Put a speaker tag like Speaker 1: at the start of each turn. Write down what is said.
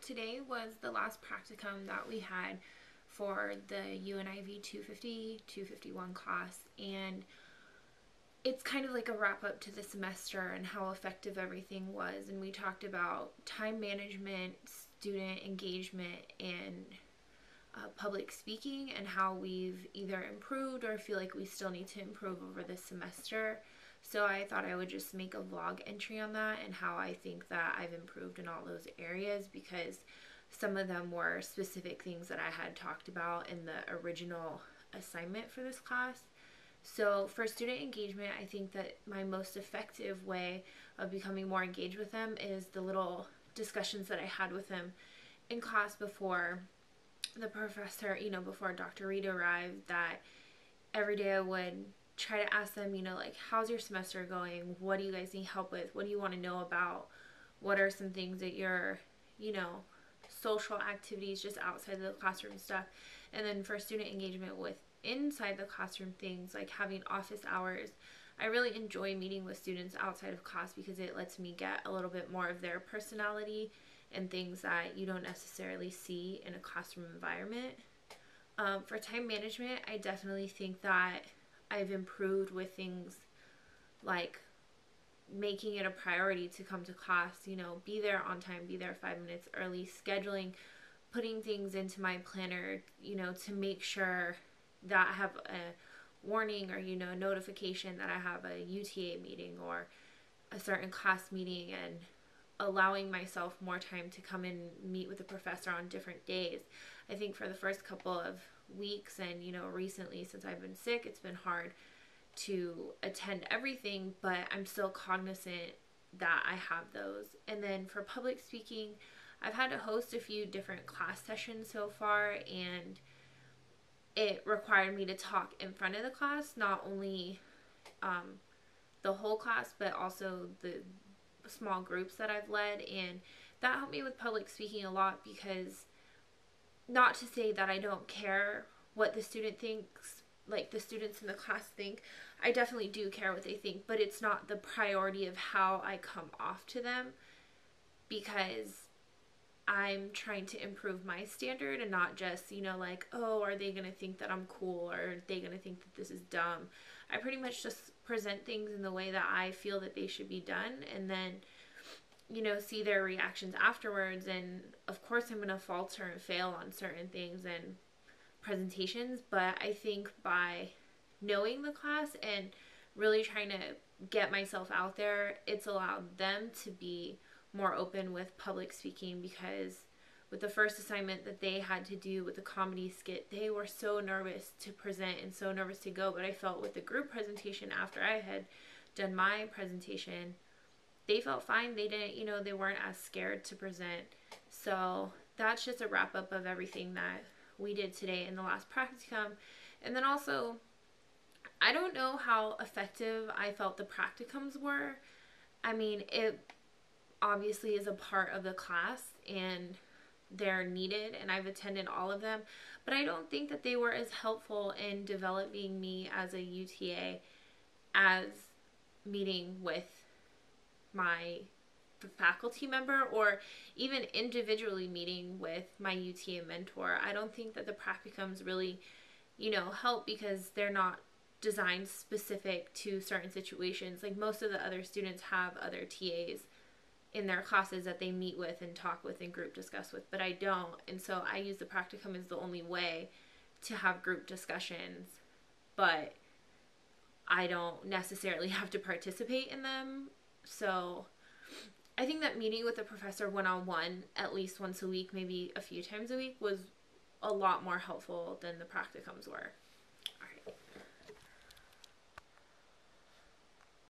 Speaker 1: today was the last practicum that we had for the UNIV 250, 251 class, and it's kind of like a wrap up to the semester and how effective everything was. And we talked about time management, student engagement, and public speaking, and how we've either improved or feel like we still need to improve over this semester. So I thought I would just make a vlog entry on that and how I think that I've improved in all those areas, because some of them were specific things that I had talked about in the original assignment for this class. So for student engagement, I think that my most effective way of becoming more engaged with them is the little discussions that I had with them in class before the professor, before Dr. Reed arrived, that every day I would try to ask them, like, how's your semester going? What do you guys need help with? What do you want to know about? What are some things that your, social activities just outside of the classroom stuff? And then for student engagement with inside the classroom things, like having office hours, I really enjoy meeting with students outside of class because it lets me get a little bit more of their personality and things that you don't necessarily see in a classroom environment. For time management, I definitely think that I've improved with things like making it a priority to come to class, be there on time, be there 5 minutes early, scheduling, putting things into my planner, to make sure that I have a warning or, a notification that I have a UTA meeting or a certain class meeting, and allowing myself more time to come and meet with the professor on different days. I think for the first couple of weeks and, recently since I've been sick, it's been hard to attend everything, but I'm still cognizant that I have those. And then for public speaking, I've had to host a few different class sessions so far, and it required me to talk in front of the class, not only the whole class, but also the small groups that I've led, and that helped me with public speaking a lot, because not to say that I don't care what the student thinks, like the students in the class think. I definitely do care what they think, but it's not the priority of how I come off to them, because I'm trying to improve my standard and not just, like, oh, are they going to think that I'm cool, or are they going to think that this is dumb? I pretty much just present things in the way that I feel that they should be done, and then, see their reactions afterwards. And of course I'm going to falter and fail on certain things and presentations, but I think by knowing the class and really trying to get myself out there, it's allowed them to be more open with public speaking, because with the first assignment that they had to do with the comedy skit, they were so nervous to present and so nervous to go. But I felt with the group presentation, after I had done my presentation, they felt fine. They didn't, they weren't as scared to present. So that's just a wrap up of everything that we did today in the last practicum. And then also, I don't know how effective I felt the practicums were. I mean, it obviously is a part of the class and they're needed, and I've attended all of them, but I don't think that they were as helpful in developing me as a UTA as meeting with my faculty member, or even individually meeting with my UTA mentor. I don't think that the practicums really, help, because they're not designed specific to certain situations. Like most of the other students have other TAs in their classes that they meet with and talk with and group discuss with, but I don't. And so I use the practicum as the only way to have group discussions, but I don't necessarily have to participate in them. So I think that meeting with the professor one-on-one at least once a week, maybe a few times a week, was a lot more helpful than the practicums were.